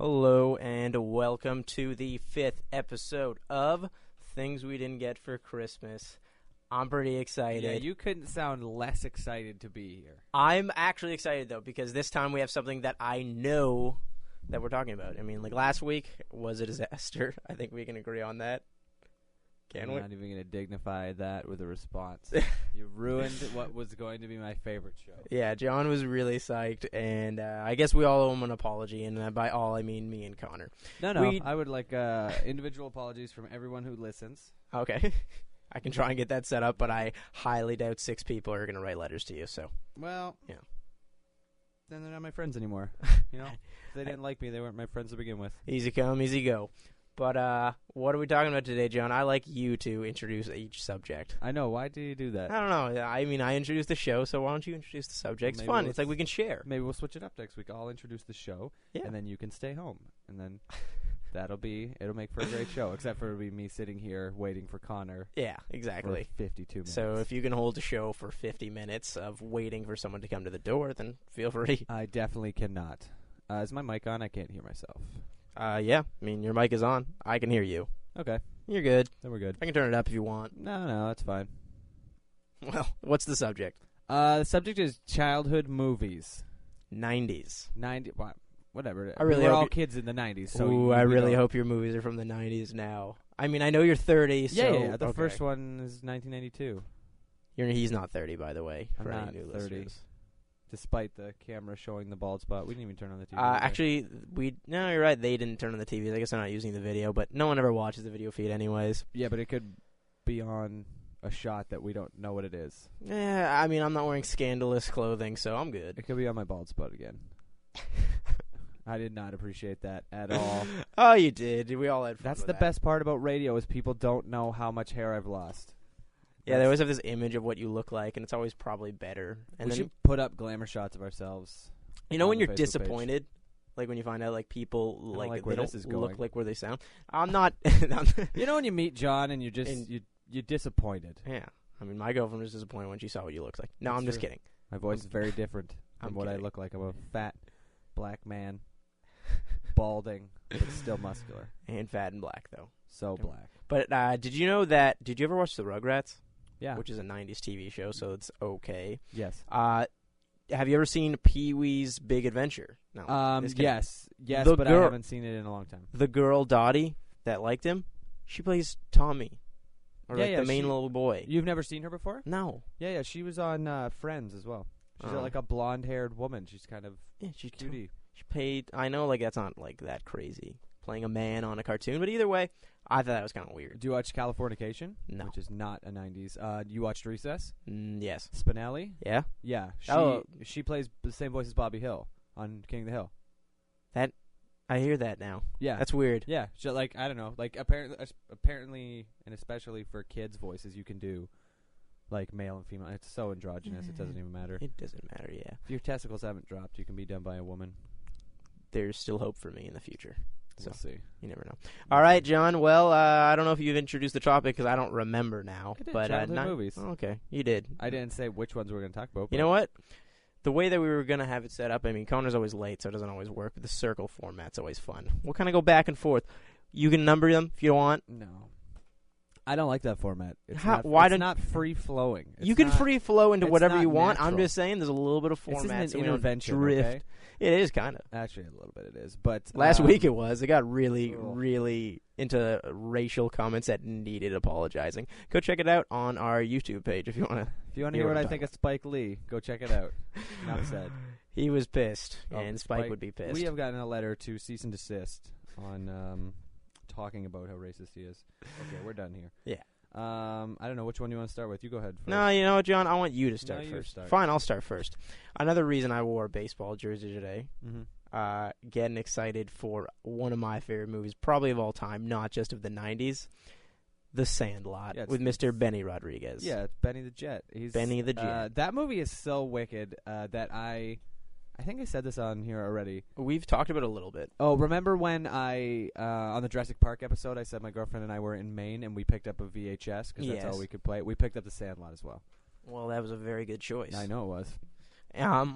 Hello and welcome to the 5th episode of Things We Didn't Get for Christmas. I'm pretty excited. Yeah, you couldn't sound less excited to be here. I'm actually excited, though, because this time we have something that I know that we're talking about. I mean, like last week was a disaster. I think we can agree on that. I'm not even going to dignify that with a response. You ruined what was going to be my favorite show. Yeah, John was really psyched, and I guess we all owe him an apology, and by all I mean me and Connor. No, I would like individual apologies from everyone who listens. Okay. I can try and get that set up, but I highly doubt 6 people are going to write letters to you, so. Well, yeah. Then they're not my friends anymore. You know, if they didn't like me, they weren't my friends to begin with. Easy come, easy go. But what are we talking about today, John? I like you to introduce each subject. I know. Why do you do that? I don't know. I mean, I introduced the show, so why don't you introduce the subject? It's fun. It's like we can share. Maybe we'll switch it up next week. I'll introduce the show, and then you can stay home. And then it'll make for a great show, except for it'll be me sitting here waiting for Connor. Yeah, exactly. For 52 minutes. So if you can hold a show for 50 minutes of waiting for someone to come to the door, then feel free. I definitely cannot. Is my mic on? I can't hear myself. Yeah. I mean, your mic is on. I can hear you. Okay. You're good. Then we're good. I can turn it up if you want. No, that's fine. Well, what's the subject? The subject is childhood movies. 90s. Whatever. I really we were hope all kids in the 90s. So ooh, I really hope your movies are from the 90s now. I mean, I know you're 30, so... Yeah, the first one is 1992. He's not 30, by the way, I'm for not any new 30. listeners. Despite the camera showing the bald spot. We didn't even turn on the TV. Actually, no, you're right. They didn't turn on the TVs. I guess they're not using the video, but no one ever watches the video feed anyways. Yeah, but it could be on a shot that we don't know what it is. Yeah, I mean, I'm not wearing scandalous clothing, so I'm good. It could be on my bald spot again. I did not appreciate that at all. Oh, you did. We all had fun That's with the that. best part about radio is people don't know how much hair I've lost. Yeah, they always have this image of what you look like, and it's always probably better. And we then should put up glamour shots of ourselves. You know when you're Facebook disappointed? Like when you find out like people like they where don't this is look going. like where they sound. I'm not... You know when you meet John and you're disappointed. Yeah. I mean, my girlfriend was disappointed when she saw what you looked like. No, That's I'm just true. kidding. My voice is very different from what kidding. I look like. I'm a fat black man, balding, but still muscular. And fat and black, though. So black. But did you know that... Did you ever watch The Rugrats? Yeah. Which is a 90s TV show, so it's okay. Yes. Have you ever seen Pee-wee's Big Adventure? No. Yes, The but I girl- haven't seen it in a long time. The girl, Dottie, that liked him, she plays Tommy. Or the main little boy. You've never seen her before? No. Yeah, she was on Friends as well. She's like a blonde-haired woman. She's kind of she's cutie. She played... I know, like, that's not, like, that crazy. Playing a man on a cartoon. But either way, I thought that was kind of weird. Do you watch Californication? No. Which is not a 90s. You watched Recess? Yes. Spinelli? Yeah? Yeah. She plays the same voice as Bobby Hill on King of the Hill. I hear that now. Yeah. That's weird. Yeah. So, like, I don't know. Like, apparently, and especially for kids' voices, you can do, like, male and female. It's so androgynous, it doesn't even matter. It doesn't matter, yeah. If your testicles haven't dropped, you can be done by a woman. There's still hope for me in the future. We'll see. You never know. All right, John. Well, I don't know if you've introduced the topic because I don't remember now. I did. But Childhood movies. Oh, okay, you did. I didn't say which ones we're going to talk about. You know what? The way that we were going to have it set up, I mean, Connor's always late, so it doesn't always work, but the circle format's always fun. We'll kind of go back and forth. You can number them if you want. No. I don't like that format. It's not free-flowing. You can free-flow into whatever you want. Natural. I'm just saying there's a little bit of format. This isn't an intervention, drift. okay? It is, kind of. Actually, a little bit it is. But last week it was. It got really, really into racial comments that needed apologizing. Go check it out on our YouTube page if you want to. If you want to hear what I think of Spike Lee, go check it out. Enough said. He was pissed, and Spike would be pissed. We have gotten a letter to cease and desist on talking about how racist he is. Okay, we're done here. Yeah. I don't know which one you want to start with. You go ahead first. No, you know what, John? I want you to start No, you first. start. Fine, I'll start first. Another reason I wore a baseball jersey today, getting excited for one of my favorite movies, probably of all time, not just of the 90s, The Sandlot, with Mr. Benny Rodriguez. Yeah, it's Benny the Jet. He's Benny the Jet. That movie is so wicked that I think I said this on here already. We've talked about it a little bit. Oh, remember when I, on the Jurassic Park episode, I said my girlfriend and I were in Maine and we picked up a VHS because that's all we could play. We picked up The Sandlot as well. Well, that was a very good choice. I know it was.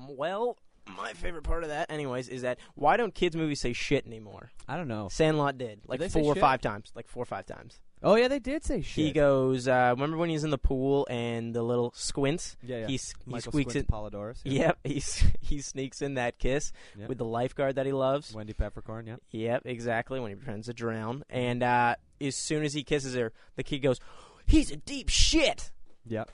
Well, My favorite part of that, anyways, is that why don't kids' movies say shit anymore? I don't know. Sandlot did. Like Did 4 or 5 times. Like 4 or 5 times. Oh, yeah, they did say shit. He goes, remember when he's in the pool and the little squints? Yeah. He squeaks in. Polidorus. Yeah. Yep, he sneaks in that kiss with the lifeguard that he loves. Wendy Peppercorn, yep. Yep, exactly, when he pretends to drown. And as soon as he kisses her, the kid goes, he's a deep shit! Yep.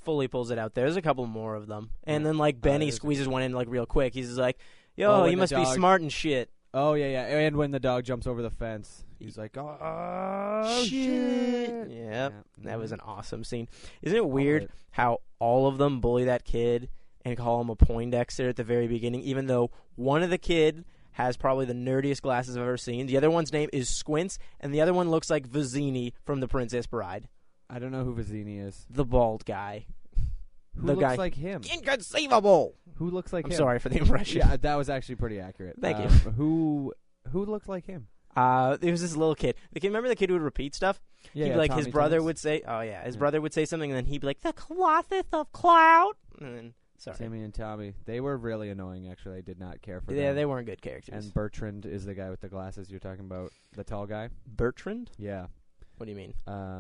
Fully pulls it out. There's a couple more of them. And then, like, Benny squeezes one in, like, real quick. He's like, yo, you must be smart and shit. Oh, yeah. And when the dog jumps over the fence, he's like, oh, shit. Yep. That was an awesome scene. Isn't it weird how all of them bully that kid and call him a Poindexter at the very beginning, even though one of the kid has probably the nerdiest glasses I've ever seen. The other one's name is Squints, and the other one looks like Vizzini from The Princess Bride. I don't know who Vizzini is. The bald guy. Who looks like him? Inconceivable! Who looks like him? I'm sorry for the impression. Yeah, that was actually pretty accurate. Thank you. Who looked like him? There was this little kid. Remember the kid who would repeat stuff? Yeah, he'd be like, Tommy his brother Thomas. would say, his brother would say something, and then he'd be like, the Colossus of Cloud. And then, sorry. Timmy and Tommy. They were really annoying, actually. I did not care for them. Yeah, they weren't good characters. And Bertrand is the guy with the glasses you're talking about. The tall guy. Bertrand? Yeah. What do you mean?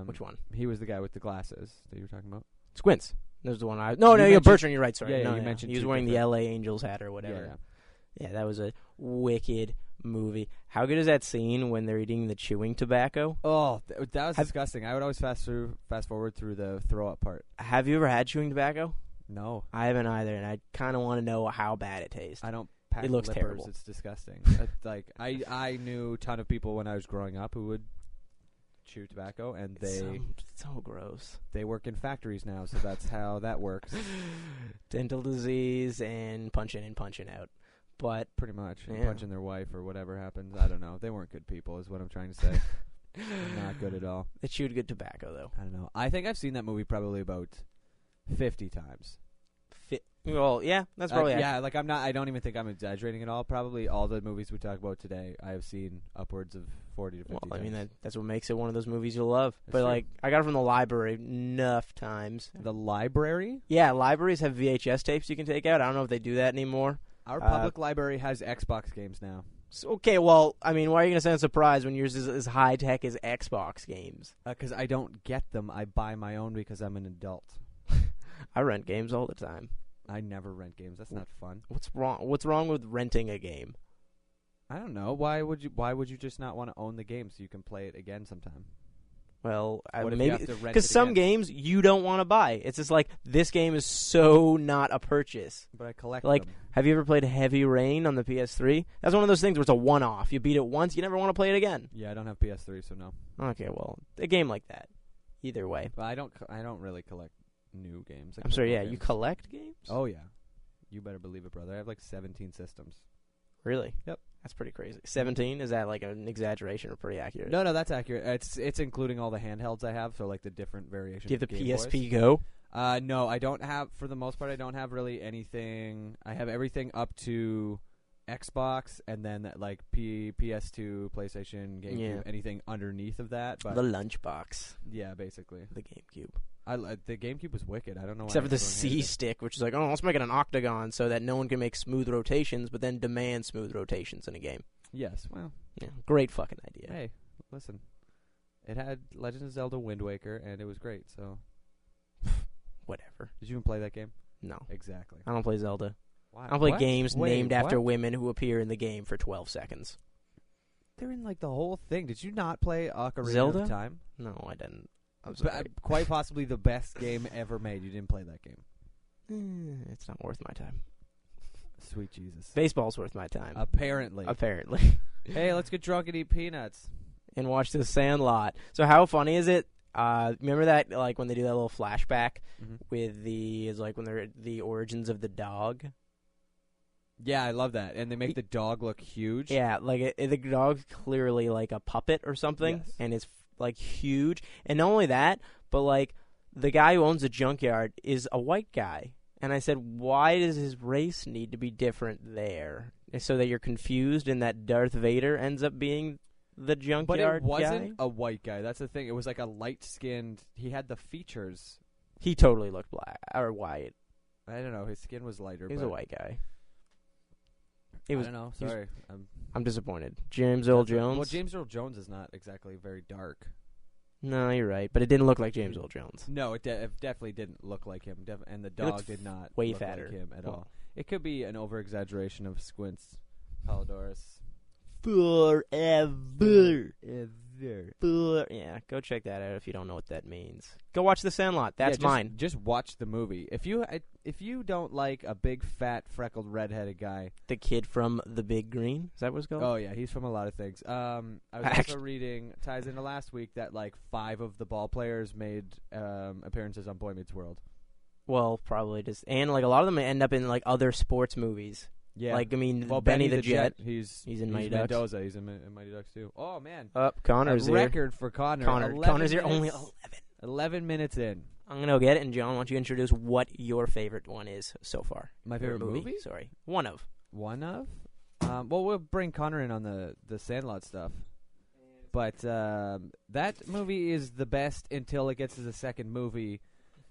Which one? He was the guy with the glasses that you were talking about. Squints. That was the one I... No, Bertrand, you're right, sorry. Yeah, no, you mentioned he was wearing the L.A. Angels hat or whatever. Yeah, that was a wicked movie. How good is that scene when they're eating the chewing tobacco? Oh, that was disgusting. I would always fast forward through the throw-up part. Have you ever had chewing tobacco? No. I haven't either, and I kind of want to know how bad it tastes. I don't pack It looks lippers. terrible. It's disgusting. I knew a ton of people when I was growing up who would chew tobacco, and so gross. They work in factories now, so that's how that works. Dental disease and punching in and punching out. But pretty much. Punching their wife or whatever happens. I don't know. They weren't good people is what I'm trying to say. Not good at all. They chewed good tobacco, though. I don't know. I think I've seen that movie probably about 50 times. Well, yeah, that's probably like I don't even think I'm exaggerating at all. Probably all the movies we talk about today, I have seen upwards of 40 to 50 times. I mean, that's what makes it one of those movies you'll love. That's but, true. like, I got it from the library enough times. The library? Yeah, libraries have VHS tapes you can take out. I don't know if they do that anymore. Our public library has Xbox games now. So, okay, well, I mean, why are you going to sound surprised when yours is as high-tech as Xbox games? Because I don't get them. I buy my own because I'm an adult. I rent games all the time. I never rent games. That's not fun. What's wrong? What's wrong with renting a game? I don't know. Why would you just not want to own the game so you can play it again sometime? Well, maybe because some games you don't want to buy. It's just like this game is so not a purchase. But I collect them. Have you ever played Heavy Rain on the PS3? That's one of those things where it's a one-off. You beat it once, you never want to play it again. Yeah, I don't have PS3, so no. Okay, well, a game like that. Either way. But I don't really collect new games. I'm sorry, yeah, you collect games? Oh, yeah. You better believe it, brother. I have like 17 systems. Really? Yep. That's pretty crazy. 17? Is that like an exaggeration or pretty accurate? No, that's accurate. It's including all the handhelds I have, so like the different variations. Do you have of the Game PSP Boys. Go? No, I don't have, for the most part, I don't have really anything. I have everything up to Xbox, and then like PS2, PlayStation, GameCube, anything underneath of that. But the lunchbox. Yeah, basically. The GameCube. The GameCube was wicked. I don't know why. Except for the C-stick, which is like, let's make it an octagon so that no one can make smooth rotations, but then demand smooth rotations in a game. Yes, well. Yeah, great fucking idea. Hey, listen. It had Legend of Zelda Wind Waker, and it was great, so. Whatever. Did you even play that game? No. Exactly. I don't play Zelda. Why? I don't play games named after women who appear in the game for 12 seconds. They're in like the whole thing. Did you not play Ocarina Zelda? of Time? No, I didn't. I'm sorry. Quite possibly the best game ever made. You didn't play that game. It's not worth my time. Sweet Jesus. Baseball's worth my time. Apparently. Hey, let's get drunk and eat peanuts. And watch The Sandlot. So how funny is it? Remember that, like, when they do that little flashback with when they're at the origins of the dog? Yeah, I love that. And they make the dog look huge. Yeah, like, the dog's clearly, like, a puppet or something. Yes. And it's, like, huge. And not only that, but, like, the guy who owns the junkyard is a white guy. And I said, why does his race need to be different there? So that you're confused and that Darth Vader ends up being the junkyard guy? But it wasn't a white guy. That's the thing. It was like a light-skinned... He had the features. He totally looked black or white. I don't know. His skin was lighter. He was a white guy. I don't know. Sorry. I'm disappointed. James Earl Jones. Well, James Earl Jones is not exactly very dark. No, you're right, but it didn't look like James Earl Jones. No, it definitely didn't look like him, and the dog did not way look fatter. like him at all. It could be an over-exaggeration of Squint's Palidorus. Forever. Yeah, go check that out if you don't know what that means. Go watch The Sandlot. That's mine. Just watch the movie. If you don't like a big, fat, freckled, redheaded guy, the kid from The Big Green. Is that what it's called? Oh yeah, he's from a lot of things. I was also reading, ties into last week, that like 5 of the ball players made appearances on Boy Meets World. Well, probably just, and like a lot of them end up in like other sports movies. Yeah, like Benny the Jet. He's in Mighty Ducks. Mendoza. He's in Mighty Ducks too. Oh man, Connor's a record for Connor. Connor's here. Only 11 minutes in. I'm gonna go get it, and John, why don't you introduce what your favorite one is so far? My favorite movie? Sorry, one of. Well, we'll bring Connor in on the Sandlot stuff. But that movie is the best until it gets to the second movie,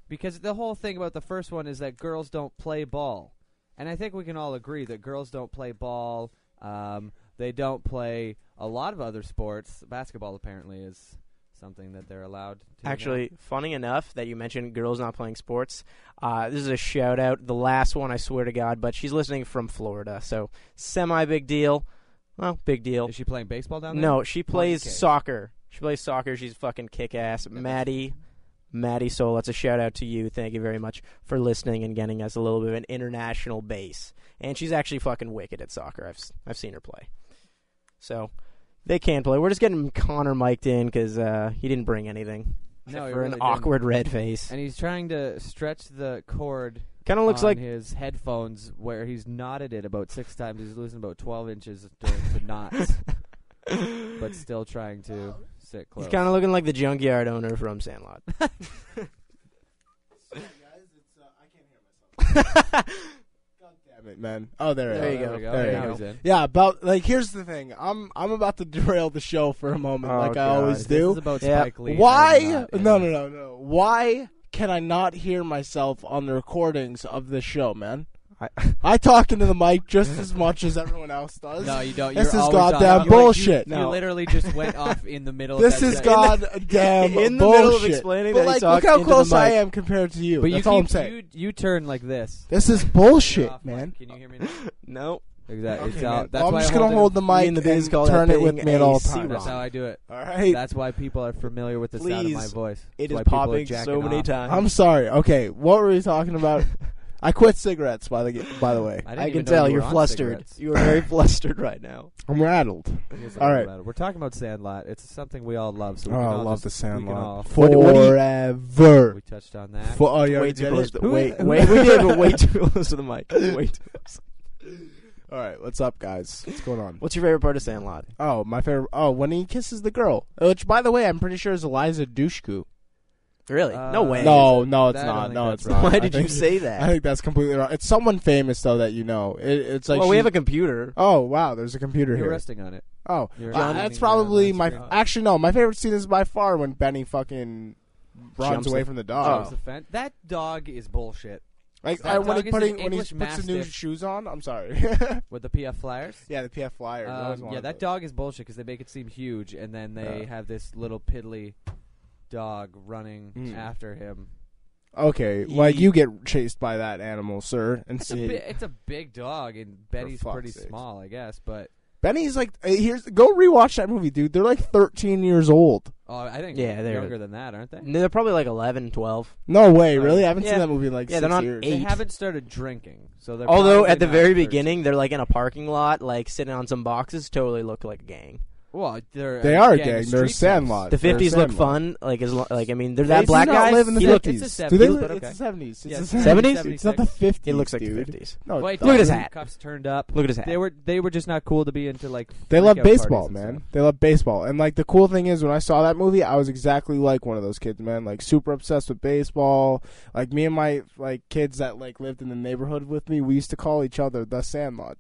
because the whole thing about the first one is that girls don't play ball. And I think we can all agree that girls don't play ball. They don't play a lot of other sports. Basketball apparently is something that they're allowed to. Actually, funny enough that you mentioned girls not playing sports. This is a shout-out. The last one, I swear to God, but she's listening from Florida, so semi-big deal. Well, big deal. Is she playing baseball down there? No, she plays soccer. She plays soccer. She's fucking kick-ass. Maddie Soul, that's a shout-out to you. Thank you very much for listening and getting us a little bit of an international base. And she's actually fucking wicked at soccer. I've seen her play. So, they can play. We're just getting Connor mic'd in because he didn't bring anything. No, for an awkward red face. And he's trying to stretch the cord kind of looks like his headphones, where he's knotted it about 6 times. He's losing about 12 inches during the knots. But still trying to sit close. He's kind of looking like the junkyard owner from Sandlot. Sorry, guys. I can't hear myself. God damn it, man. Oh, there you go. There you go. Yeah, here's the thing. I'm about to derail the show for a moment, I always do. This is about Spike Lee. Why? No. Why can I not hear myself on the recordings of this show, man? I talk into the mic just as much as everyone else does. No, you don't. This is goddamn bullshit. You literally just went off in the middle. This is goddamn bullshit. In the middle of explaining but that look how close I am compared to you. But that's all I'm saying. You turn like this. This is bullshit, man. Can you hear me now? No. Exactly. Okay, that's I'm why just going to hold the mic and turn it with me at all times. That's how I do it. All right. That's why people are familiar with the sound of my voice. It is popping so many times. I'm sorry. Okay, what were we talking about? I quit cigarettes, by the way. I can tell you're flustered. You are very flustered right now. I'm rattled. All right. We're talking about Sandlot. It's something we all love. So I love the Sandlot. Forever. We touched on that. Way too close. Wait. We did, but way too close to the mic. Way too close. All right, what's up, guys? What's going on? What's your favorite part of Sandlot? Oh, my favorite. Oh, when he kisses the girl, which, by the way, I'm pretty sure is Eliza Dushku. Really? No way. No, it's not. No, it's not. Why did you say that? I think that's completely wrong. It's someone famous though that you know. It's like. Well, we have a computer. Oh wow, there's a computer here. You're resting on it. Oh, that's probably my. Actually, no. My favorite scene is by far when Benny fucking runs away from the dog. That dog is bullshit. Like when he puts the new shoes on. I'm sorry. With the PF Flyers? Yeah, the PF Flyers. That dog is bullshit because they make it seem huge, and then they have this little piddly dog running after him. Okay, like you get chased by that animal, sir. And it's a big dog, and Benny's pretty small, I guess. But Benny's like, go rewatch that movie, dude. They're like 13 years old. Oh, I think they're younger than that, aren't they? They're probably like 11, 12. No way, really? I haven't seen that movie in like 6 they're not years. 8. They haven't started drinking, so they're although at the very beginning, they're like in a parking lot, like sitting on some boxes. Totally look like a gang. Well, they are a gang. They're a Sandlot. The 50s look fun. Like I mean, they're that black guy. Live in the 50s. It's the 70s. Do they live? It's the 70s. It's the 70s. It's not the 50s. It looks like dude. the 50s. No, look at his hat. Cuffs turned up. Look at his hat. They were just not cool to be into like. They love baseball, man. They love baseball, and like the cool thing is when I saw that movie, I was exactly like one of those kids, man. Like super obsessed with baseball. Like me and my like kids that like lived in the neighborhood with me, we used to call each other the Sandlot.